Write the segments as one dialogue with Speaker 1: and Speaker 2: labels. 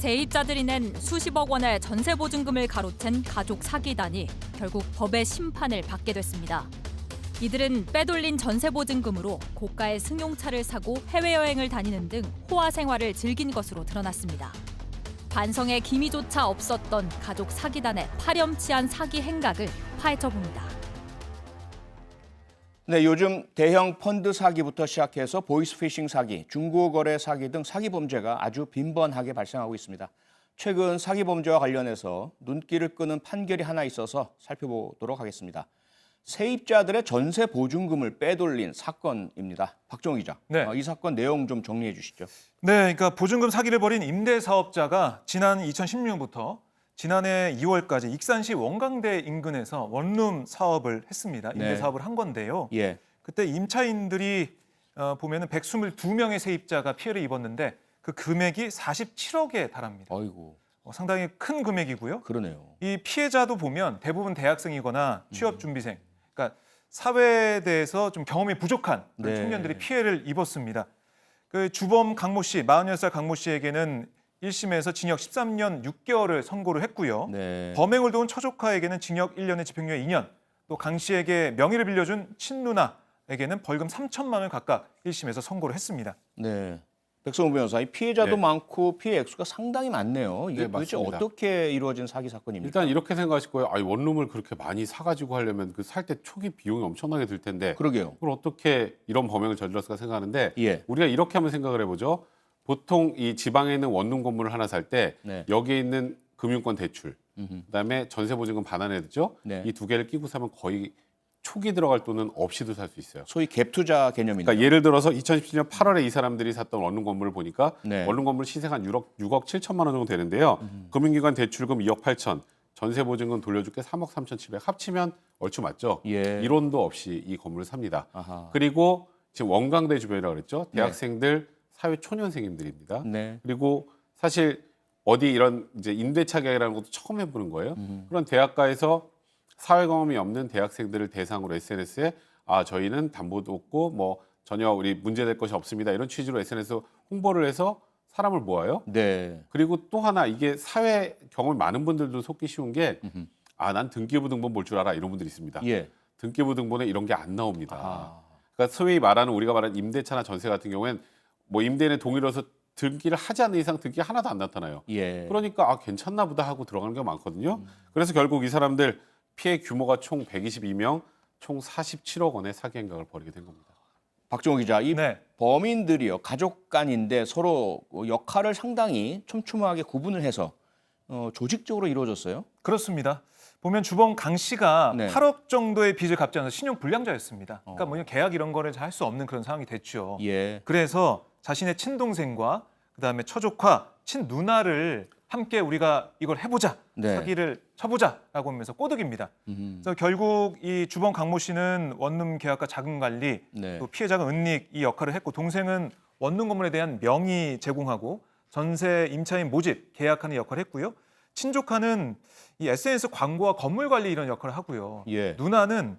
Speaker 1: 세입자들이 낸 수십억 원의 전세 보증금을 가로챈 가족 사기단이 결국 법의 심판을 받게 됐습니다. 이들은 빼돌린 전세 보증금으로 고가의 승용차를 사고 해외여행을 다니는 등 호화 생활을 즐긴 것으로 드러났습니다. 반성의 기미조차 없었던 가족 사기단의 파렴치한 사기 행각을 파헤쳐봅니다.
Speaker 2: 네, 요즘 대형 펀드 사기부터 시작해서 보이스피싱 사기, 중고거래 사기 등 사기 범죄가 아주 빈번하게 발생하고 있습니다. 최근 사기 범죄와 관련해서 눈길을 끄는 판결이 하나 있어서 살펴보도록 하겠습니다. 세입자들의 전세 보증금을 빼돌린 사건입니다. 박정우 기자,
Speaker 3: 네.
Speaker 2: 이 사건 내용 좀 정리해 주시죠.
Speaker 3: 네, 그러니까 보증금 사기를 벌인 임대사업자가 지난 2016년부터 지난해 2월까지 익산시 원광대 인근에서 원룸 사업을 했습니다. 임대
Speaker 2: 네.
Speaker 3: 사업을 한 건데요.
Speaker 2: 예,
Speaker 3: 그때 임차인들이 보면은 122명의 세입자가 피해를 입었는데 그 금액이 47억에 달합니다.
Speaker 2: 어이구,
Speaker 3: 상당히 큰 금액이고요.
Speaker 2: 그러네요.
Speaker 3: 이 피해자도 보면 대부분 대학생이거나 취업 준비생, 그러니까 사회에 대해서 좀 경험이 부족한 그런
Speaker 2: 네.
Speaker 3: 청년들이 피해를 입었습니다. 그 주범 강모 씨, 48살 강모 씨에게는 1심에서 징역 13년 6개월을 선고를 했고요.
Speaker 2: 네.
Speaker 3: 범행을 도운 처조카에게는 징역 1년에 집행유예 2년, 또 강 씨에게 명의를 빌려준 친누나에게는 벌금 3천만 원 각각 1심에서 선고를 했습니다.
Speaker 2: 네. 백성우 변호사, 이 피해자도
Speaker 4: 네.
Speaker 2: 많고 피해 액수가 상당히 많네요. 이게
Speaker 4: 네,
Speaker 2: 도대체
Speaker 4: 맞습니다.
Speaker 2: 어떻게 이루어진 사기 사건입니까?
Speaker 4: 일단 이렇게 생각하실 거예요. 아니, 원룸을 그렇게 많이 사가지고 하려면 그 살 때 초기 비용이 엄청나게 들 텐데
Speaker 2: 그러게요.
Speaker 4: 그걸 어떻게 이런 범행을 저질렀을까 생각하는데
Speaker 2: 예.
Speaker 4: 우리가 이렇게 한번 생각을 해보죠. 보통 이 지방에 있는 원룸 건물을 하나 살 때
Speaker 2: 네.
Speaker 4: 여기에 있는 금융권 대출,
Speaker 2: 음흠.
Speaker 4: 그다음에 전세 보증금 반환해야죠.
Speaker 2: 네.
Speaker 4: 이 두 개를 끼고 사면 거의 초기 들어갈 돈은 없이도 살 수 있어요.
Speaker 2: 소위 갭 투자 개념인데.
Speaker 4: 그러니까 예를 들어서 2017년 8월에 이 사람들이 샀던 원룸 건물을 보니까
Speaker 2: 네.
Speaker 4: 원룸 건물 시세가 한 6억 7천만 원 정도 되는데요. 금융기관 대출금 2억 8천, 전세 보증금 돌려줄게 3억 3,700 합치면 얼추 맞죠?
Speaker 2: 예.
Speaker 4: 이론도 없이 이 건물을 삽니다.
Speaker 2: 아하.
Speaker 4: 그리고 지금 원광대 주변이라고 그랬죠. 대학생들, 사회 초년생들입니다.
Speaker 2: 네.
Speaker 4: 그리고 사실 어디 이런 이제 임대차 계약이라는 것도 처음 해보는 거예요. 그런 대학가에서 사회 경험이 없는 대학생들을 대상으로 SNS에 저희는 담보도 없고 뭐 전혀 우리 문제될 것이 없습니다. 이런 취지로 SNS 홍보를 해서 사람을 모아요.
Speaker 2: 네.
Speaker 4: 그리고 또 하나 이게 사회 경험이 많은 분들도 속기 쉬운 게 난 등기부 등본 볼 줄 알아 이런 분들이 있습니다.
Speaker 2: 예.
Speaker 4: 등기부 등본에 이런 게 안 나옵니다.
Speaker 2: 아.
Speaker 4: 그러니까 소위 말하는 우리가 말하는 임대차나 전세 같은 경우엔 뭐 임대인의 동의를 해서 등기를 하지 않는 이상 등기 하나도 안 나타나요.
Speaker 2: 예.
Speaker 4: 그러니까 괜찮나 보다 하고 들어가는 경우가 많거든요. 그래서 결국 이 사람들 피해 규모가 총 122명, 총 47억 원의 사기 행각을 벌이게 된 겁니다.
Speaker 2: 박정우 기자, 이
Speaker 3: 네.
Speaker 2: 범인들이요 가족 간인데 서로 역할을 상당히 촘촘하게 구분을 해서 조직적으로 이루어졌어요.
Speaker 3: 그렇습니다. 보면 주범 강 씨가
Speaker 2: 네.
Speaker 3: 8억 정도의 빚을 갚지 않아서 신용 불량자였습니다. 그러니까 뭐 계약 이런 거를 할 수 없는 그런 상황이 됐죠.
Speaker 2: 예.
Speaker 3: 그래서 자신의 친동생과 그다음에 처조카, 친누나를 함께 우리가 이걸 해보자,
Speaker 2: 네.
Speaker 3: 사기를 쳐보자라고 하면서 꼬드깁니다. 그래서 결국 이 주범 강모 씨는 원룸 계약과 자금 관리,
Speaker 2: 네.
Speaker 3: 또 피해자가 은닉 이 역할을 했고 동생은 원룸 건물에 대한 명의 제공하고 전세 임차인 모집, 계약하는 역할을 했고요. 친조카는 이 SNS 광고와 건물 관리 이런 역할을 하고요.
Speaker 2: 예.
Speaker 3: 누나는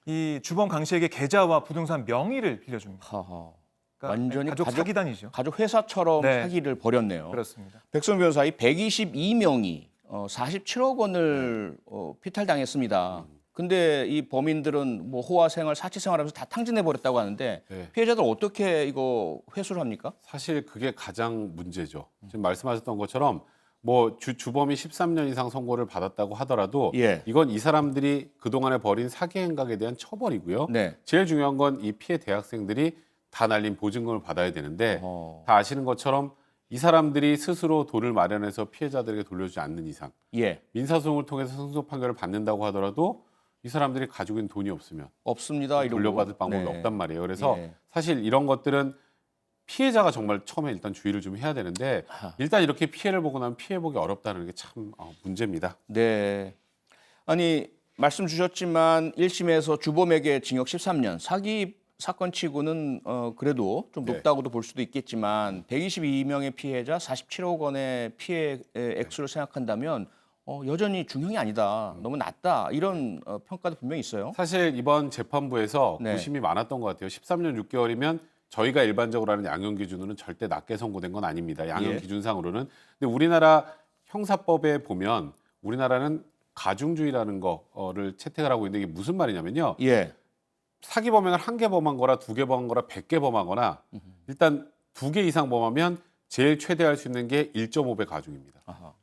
Speaker 3: 이 주범 강 씨에게 계좌와 부동산 명의를 빌려줍니다.
Speaker 2: 하하.
Speaker 3: 그러니까
Speaker 2: 완전히
Speaker 3: 가족 사기단이죠.
Speaker 2: 가족 회사처럼
Speaker 3: 네.
Speaker 2: 사기를 벌였네요.
Speaker 3: 그렇습니다.
Speaker 2: 백성 변호사, 이 122명이 47억 원을 피탈당했습니다. 근데 이 범인들은 뭐 호화 생활, 사치 생활하면서 다 탕진해 버렸다고 하는데
Speaker 4: 네.
Speaker 2: 피해자들 어떻게 이거 회수를 합니까?
Speaker 4: 사실 그게 가장 문제죠. 지금 말씀하셨던 것처럼 뭐 주범이 13년 이상 선고를 받았다고 하더라도
Speaker 2: 예.
Speaker 4: 이건 이 사람들이 그동안에 벌인 사기 행각에 대한 처벌이고요.
Speaker 2: 네.
Speaker 4: 제일 중요한 건 이 피해 대학생들이 다 날린 보증금을 받아야 되는데 다 아시는 것처럼 이 사람들이 스스로 돈을 마련해서 피해자들에게 돌려주지 않는 이상
Speaker 2: 예.
Speaker 4: 민사소송을 통해서 승소 판결을 받는다고 하더라도 이 사람들이 가지고 있는 돈이 없으면
Speaker 2: 없습니다. 이러고.
Speaker 4: 돌려받을 방법이
Speaker 2: 네.
Speaker 4: 없단 말이에요. 그래서
Speaker 2: 예.
Speaker 4: 사실 이런 것들은 피해자가 정말 처음에 일단 주의를 좀 해야 되는데 일단 이렇게 피해를 보고 나면 피해보기 어렵다는 게 참 문제입니다.
Speaker 2: 네. 아니 말씀 주셨지만 1심에서 주범에게 징역 13년, 사기 사건 치고는 그래도 좀
Speaker 4: 네.
Speaker 2: 높다고도 볼 수도 있겠지만 122명의 피해자 47억 원의 피해 액수를 생각한다면 여전히 중형이 아니다. 너무 낮다. 이런 평가도 분명히 있어요.
Speaker 4: 사실 이번 재판부에서
Speaker 2: 네.
Speaker 4: 고심이 많았던 것 같아요. 13년 6개월이면 저희가 일반적으로 하는 양형 기준으로는 절대 낮게 선고된 건 아닙니다. 양형
Speaker 2: 예.
Speaker 4: 기준상으로는. 근데 우리나라 형사법에 보면 우리나라는 가중주의라는 거를 채택을 하고 있는데 이게 무슨 말이냐면요.
Speaker 2: 예.
Speaker 4: 사기 범행을 1개 범한 거라 2개 범한 거라 100개 범하거나 일단 2개 이상 범하면 제일 최대할 수 있는 게 1.5배 가중입니다.
Speaker 2: 아하.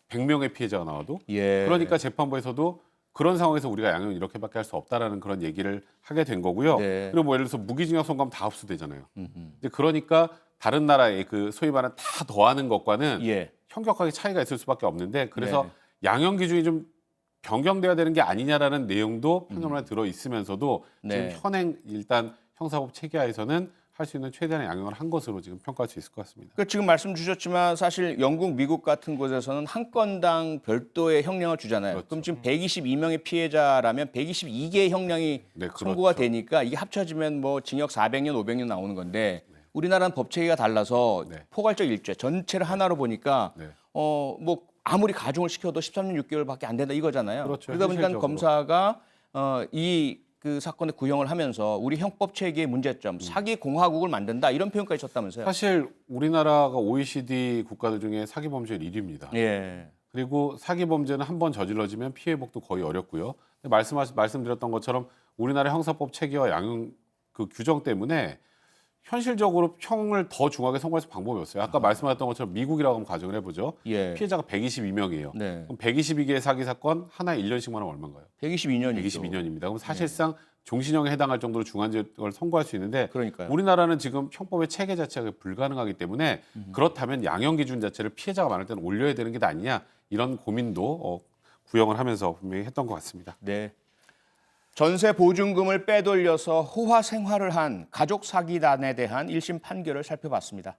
Speaker 4: 100명의 피해자가 나와도.
Speaker 2: 예.
Speaker 4: 그러니까 재판부에서도 그런 상황에서 우리가 양형을 이렇게밖에 할 수 없다라는 그런 얘기를 하게 된 거고요.
Speaker 2: 네.
Speaker 4: 그리고 뭐 예를 들어서 무기징역 선고하면 다 흡수되잖아요.
Speaker 2: 음흠.
Speaker 4: 이제 그러니까 다른 나라의 그 소위 말하는 다 더하는 것과는
Speaker 2: 예.
Speaker 4: 현격하게 차이가 있을 수밖에 없는데 그래서
Speaker 2: 네.
Speaker 4: 양형 기준이 좀 변경돼야 되는 게 아니냐라는 내용도 판결문에 들어 있으면서도
Speaker 2: 네.
Speaker 4: 지금 현행 일단 형사법 체계하에서는 할 수 있는 최대한의 양형을 한 것으로 지금 평가할 수 있을 것 같습니다.
Speaker 2: 그 지금 말씀 주셨지만 사실 영국, 미국 같은 곳에서는 한 건당 별도의 형량을 주잖아요.
Speaker 4: 그렇죠.
Speaker 2: 그럼 지금 122명의 피해자라면 122개의 형량이
Speaker 4: 네,
Speaker 2: 선고가
Speaker 4: 그렇죠.
Speaker 2: 되니까 이게 합쳐지면 뭐 징역 400년, 500년 나오는 건데 우리나라는 법 체계가 달라서
Speaker 4: 네.
Speaker 2: 포괄적 일죄 전체를 하나로 보니까
Speaker 4: 네.
Speaker 2: 뭐 아무리 가중을 시켜도 13년 6개월밖에 안 된다 이거잖아요.
Speaker 4: 그렇죠,
Speaker 2: 그러다 보니까
Speaker 4: 현실적으로.
Speaker 2: 검사가 이 그 사건의 구형을 하면서 우리 형법 체계의 문제점, 사기 공화국을 만든다 이런 표현까지 썼다면서요.
Speaker 4: 사실 우리나라가 OECD 국가들 중에 사기 범죄율 1위입니다.
Speaker 2: 예.
Speaker 4: 그리고 사기 범죄는 한 번 저질러지면 피해 회복도 거의 어렵고요. 근데 말씀드렸던 것처럼 우리나라 형사법 체계와 양형 그 규정 때문에 현실적으로 형을 더 중하게 선고할 수 방법이 없어요. 아까 말씀하셨던 것처럼 미국이라고 한번 가정을 해보죠.
Speaker 2: 예.
Speaker 4: 피해자가 122명이에요.
Speaker 2: 네.
Speaker 4: 그럼 122개의 사기 사건 하나에 1년씩만 하면 얼마인가요?
Speaker 2: 122년이죠.
Speaker 4: 122년입니다. 그럼 사실상 종신형에 해당할 정도로 중한죄를 선고할 수 있는데
Speaker 2: 그러니까요.
Speaker 4: 우리나라는 지금 형법의 체계 자체가 불가능하기 때문에 그렇다면 양형 기준 자체를 피해자가 많을 때는 올려야 되는 게 아니냐 이런 고민도 구형을 하면서 분명히 했던 것 같습니다.
Speaker 2: 네. 전세 보증금을 빼돌려서 호화 생활을 한 가족 사기단에 대한 1심 판결을 살펴봤습니다.